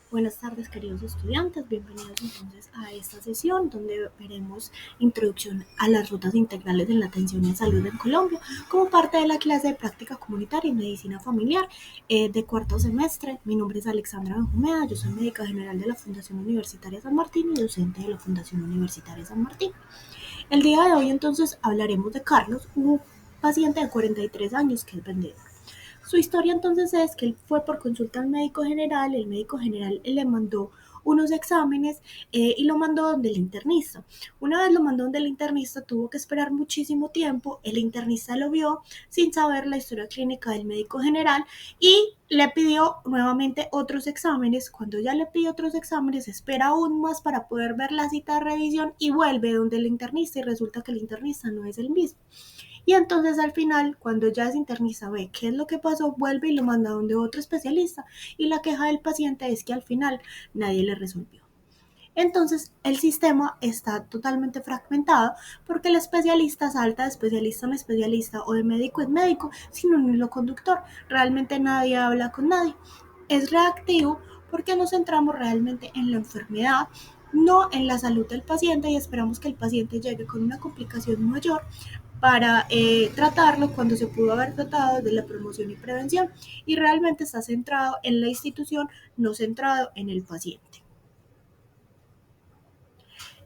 Buenas tardes, queridos estudiantes. Bienvenidos entonces a esta sesión donde veremos introducción a las rutas integrales en la atención en salud en Colombia como parte de la clase de práctica comunitaria y medicina familiar de cuarto semestre. Mi nombre es Alexandra Benjumea, yo soy médica general de la Fundación Universitaria San Martín y docente de la Fundación Universitaria San Martín. El día de hoy entonces hablaremos de Carlos, un paciente de 43 años que es vendedor. Su historia entonces es que él fue por consulta al médico general, el médico general le mandó unos exámenes y lo mandó donde el internista. Una vez lo mandó donde el internista, tuvo que esperar muchísimo tiempo, el internista lo vio sin saber la historia clínica del médico general y le pidió nuevamente otros exámenes. Cuando ya le pide otros exámenes, espera aún más para poder ver la cita de revisión y vuelve donde el internista y resulta que el internista no es el mismo. Y entonces al final, cuando ya es internista, ve qué es lo que pasó, vuelve y lo manda donde otro especialista. Y la queja del paciente es que al final nadie le resolvió. Entonces el sistema está totalmente fragmentado porque el especialista salta de especialista en especialista o de médico en médico sin un hilo conductor. Realmente nadie habla con nadie. Es reactivo porque nos centramos realmente en la enfermedad, no en la salud del paciente y esperamos que el paciente llegue con una complicación mayor para tratarlo cuando se pudo haber tratado de la promoción y prevención y realmente está centrado en la institución, no centrado en el paciente.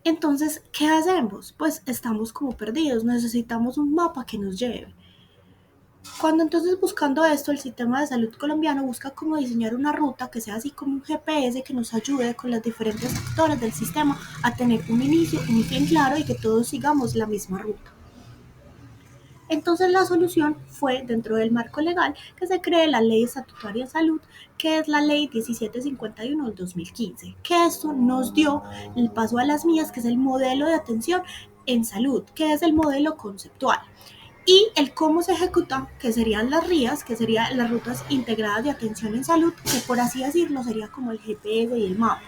Entonces, ¿qué hacemos? Pues estamos como perdidos, necesitamos un mapa que nos lleve. Cuando entonces buscando esto, el sistema de salud colombiano busca cómo diseñar una ruta que sea así como un GPS que nos ayude con los diferentes actores del sistema a tener un inicio, un fin claro y que todos sigamos la misma ruta. Entonces la solución fue, dentro del marco legal, que se cree la Ley Estatutaria de Salud, que es la Ley 1751 del 2015, que esto nos dio el paso a las mías, que es el modelo de atención en salud, que es el modelo conceptual. Y el cómo se ejecuta, que serían las RIAs, que serían las rutas integradas de atención en salud, que por así decirlo sería como el GPS y el mapa,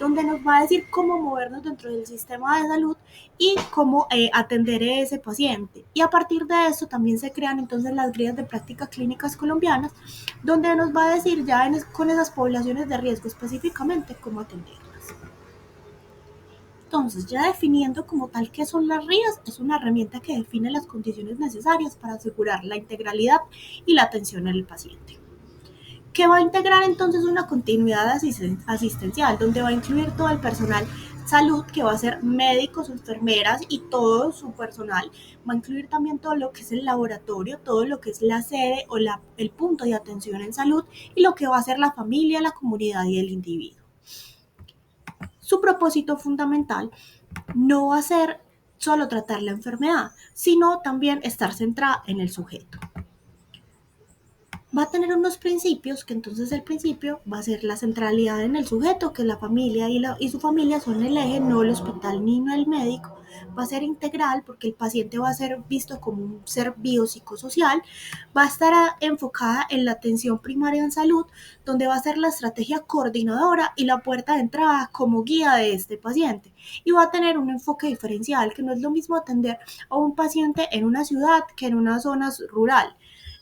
donde nos va a decir cómo movernos dentro del sistema de salud y cómo atender a ese paciente. Y a partir de eso también se crean entonces las guías de prácticas clínicas colombianas, donde nos va a decir ya con esas poblaciones de riesgo específicamente cómo atenderlas. Entonces, ya definiendo como tal qué son las RIAs, es una herramienta que define las condiciones necesarias para asegurar la integralidad y la atención al paciente, que va a integrar entonces una continuidad asistencial, donde va a incluir todo el personal salud, que va a ser médicos, enfermeras y todo su personal. Va a incluir también todo lo que es el laboratorio, todo lo que es la sede o el punto de atención en salud y lo que va a ser la familia, la comunidad y el individuo. Su propósito fundamental no va a ser solo tratar la enfermedad, sino también estar centrada en el sujeto. Va a tener unos principios, que entonces el principio va a ser la centralidad en el sujeto, que la familia y su familia son el eje, no el hospital ni no el médico. Va a ser integral porque el paciente va a ser visto como un ser biopsicosocial. Va a estar enfocada en la atención primaria en salud, donde va a ser la estrategia coordinadora y la puerta de entrada como guía de este paciente. Y va a tener un enfoque diferencial, que no es lo mismo atender a un paciente en una ciudad que en una zona rural.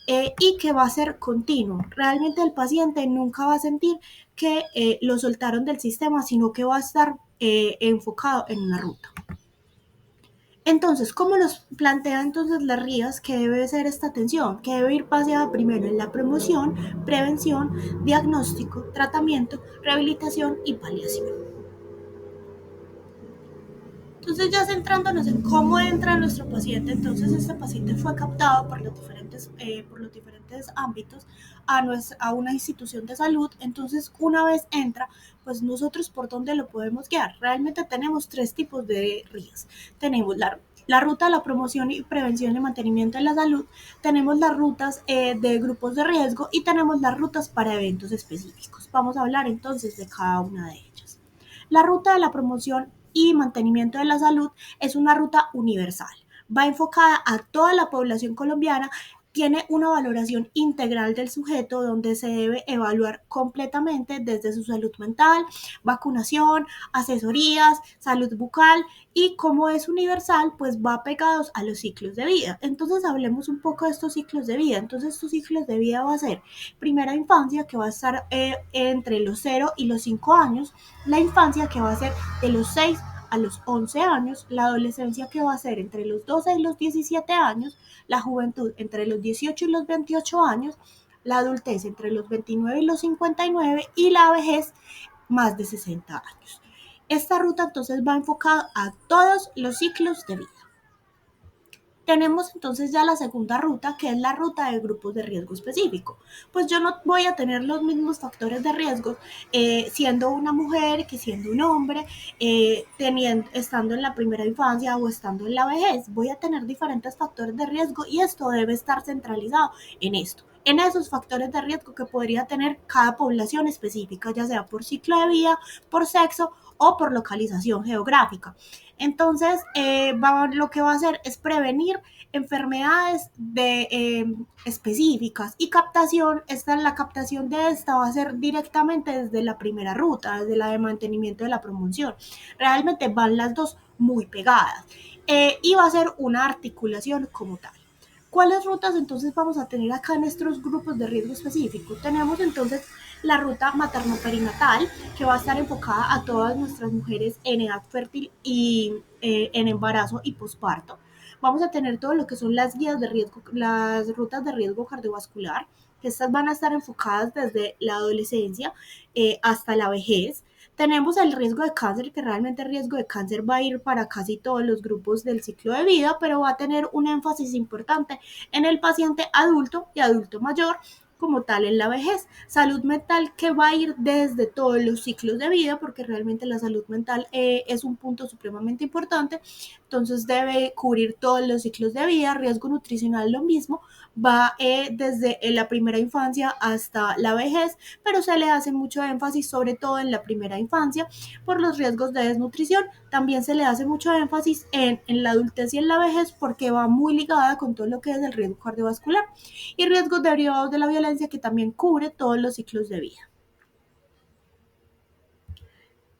Y que va a ser continuo. Realmente el paciente nunca va a sentir que lo soltaron del sistema, sino que va a estar enfocado en una ruta. Entonces, ¿cómo nos plantea entonces las RIAs que debe ser esta atención? Que debe ir baseada primero en la promoción, prevención, diagnóstico, tratamiento, rehabilitación y paliación. Entonces, ya centrándonos en cómo entra nuestro paciente, entonces este paciente fue captado por los diferentes ámbitos a una institución de salud. Entonces, una vez entra, pues nosotros por dónde lo podemos guiar. Realmente tenemos tres tipos de RIAs. Tenemos la ruta de la promoción y prevención y mantenimiento de la salud, tenemos las rutas de grupos de riesgo y tenemos las rutas para eventos específicos. Vamos a hablar entonces de cada una de ellas. La ruta de la promoción y mantenimiento de la salud es una ruta universal. Va enfocada a toda la población colombiana tiene una valoración integral del sujeto donde se debe evaluar completamente desde su salud mental, vacunación, asesorías, salud bucal y como es universal, pues va pegados a los ciclos de vida. Entonces hablemos un poco de estos ciclos de vida. Entonces estos ciclos de vida va a ser primera infancia que va a estar entre los 0 y los 5 años, la infancia que va a ser de los 6 a los 11 años, la adolescencia que va a ser entre los 12 y los 17 años, la juventud entre los 18 y los 28 años, la adultez entre los 29 y los 59 y la vejez más de 60 años. Esta ruta entonces va enfocada a todos los ciclos de vida. Tenemos entonces ya la segunda ruta, que es la ruta de grupos de riesgo específico. Pues yo no voy a tener los mismos factores de riesgo siendo una mujer que siendo un hombre, estando en la primera infancia o estando en la vejez. Voy a tener diferentes factores de riesgo y esto debe estar centralizado en esto, en esos factores de riesgo que podría tener cada población específica, ya sea por ciclo de vida, por sexo o por localización geográfica. Entonces, lo que va a hacer es prevenir enfermedades específicas y la captación de esta va a ser directamente desde la primera ruta, desde la de mantenimiento de la promoción. Realmente van las dos muy pegadas y va a ser una articulación como tal. ¿Cuáles rutas entonces vamos a tener acá en estos grupos de riesgo específico? Tenemos entonces la ruta materno-perinatal, que va a estar enfocada a todas nuestras mujeres en edad fértil y en embarazo y posparto. Vamos a tener todo lo que son las guías de riesgo, las rutas de riesgo cardiovascular, que estas van a estar enfocadas desde la adolescencia hasta la vejez. Tenemos el riesgo de cáncer, que realmente el riesgo de cáncer va a ir para casi todos los grupos del ciclo de vida, pero va a tener un énfasis importante en el paciente adulto y adulto mayor, como tal en la vejez. Salud mental que va a ir desde todos los ciclos de vida, porque realmente la salud mental es un punto supremamente importante, entonces debe cubrir todos los ciclos de vida. Riesgo nutricional lo mismo, va desde la primera infancia hasta la vejez, pero se le hace mucho énfasis sobre todo en la primera infancia por los riesgos de desnutrición. También se le hace mucho énfasis en la adultez y en la vejez porque va muy ligada con todo lo que es el riesgo cardiovascular y riesgos derivados de la violencia, que también cubre todos los ciclos de vida.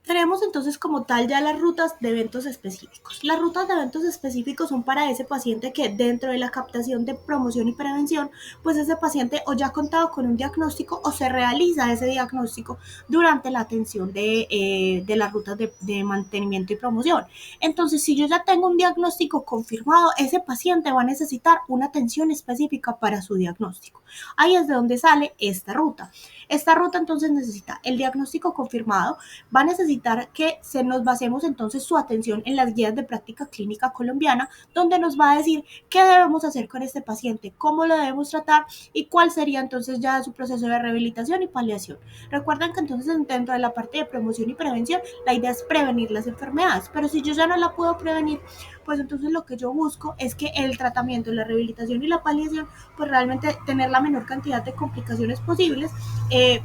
Tenemos entonces como tal ya las rutas de eventos específicos. Las rutas de eventos específicos son para ese paciente que dentro de la captación de promoción y prevención, pues ese paciente o ya ha contado con un diagnóstico o se realiza ese diagnóstico durante la atención de las rutas de mantenimiento y promoción. Entonces, si yo ya tengo un diagnóstico confirmado, ese paciente va a necesitar una atención específica para su diagnóstico. Ahí es de donde sale esta ruta. Esta ruta entonces necesita el diagnóstico confirmado, va a necesitar que nos basemos entonces su atención en las guías de práctica clínica colombiana, donde nos va a decir qué debemos hacer con este paciente, cómo lo debemos tratar y cuál sería entonces ya su proceso de rehabilitación y paliación. Recuerden que entonces dentro de la parte de promoción y prevención, la idea es prevenir las enfermedades, pero si yo ya no la puedo prevenir, pues entonces lo que yo busco es que el tratamiento, la rehabilitación y la paliación, pues realmente tener la menor cantidad de complicaciones posibles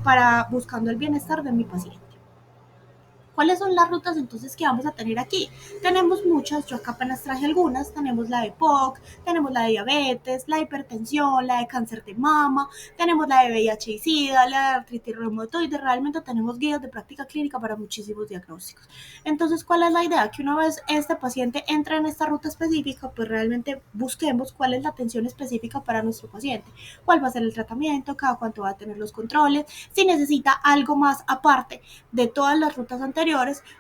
para buscando el bienestar de mi paciente. ¿Cuáles son las rutas entonces que vamos a tener aquí? Tenemos muchas, yo acá apenas traje algunas, tenemos la de POC, tenemos la de diabetes, la de hipertensión, la de cáncer de mama, tenemos la de VIH y SIDA, la de artritis reumatoide, realmente tenemos guías de práctica clínica para muchísimos diagnósticos. Entonces, ¿cuál es la idea? Que una vez este paciente entra en esta ruta específica, pues realmente busquemos cuál es la atención específica para nuestro paciente, cuál va a ser el tratamiento, cada cuánto va a tener los controles, si necesita algo más aparte de todas las rutas anteriores.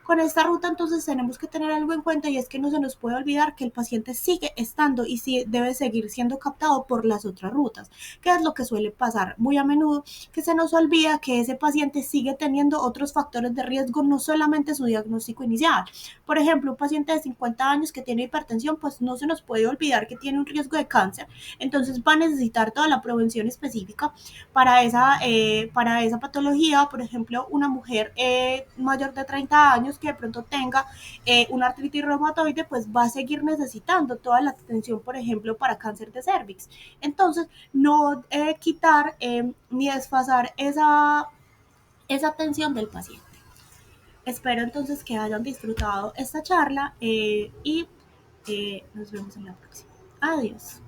Con esta ruta entonces tenemos que tener algo en cuenta y es que no se nos puede olvidar que el paciente sigue estando y sí debe seguir siendo captado por las otras rutas, que es lo que suele pasar muy a menudo, que se nos olvida que ese paciente sigue teniendo otros factores de riesgo, no solamente su diagnóstico inicial. Por ejemplo, un paciente de 50 años que tiene hipertensión, pues no se nos puede olvidar que tiene un riesgo de cáncer, entonces va a necesitar toda la prevención específica para esa patología. Por ejemplo, una mujer mayor de 30 años que de pronto tenga una artritis reumatoide, pues va a seguir necesitando toda la atención, por ejemplo, para cáncer de cervix. Entonces, no quitar ni desfasar esa atención del paciente. Espero entonces que hayan disfrutado esta charla y nos vemos en la próxima. Adiós.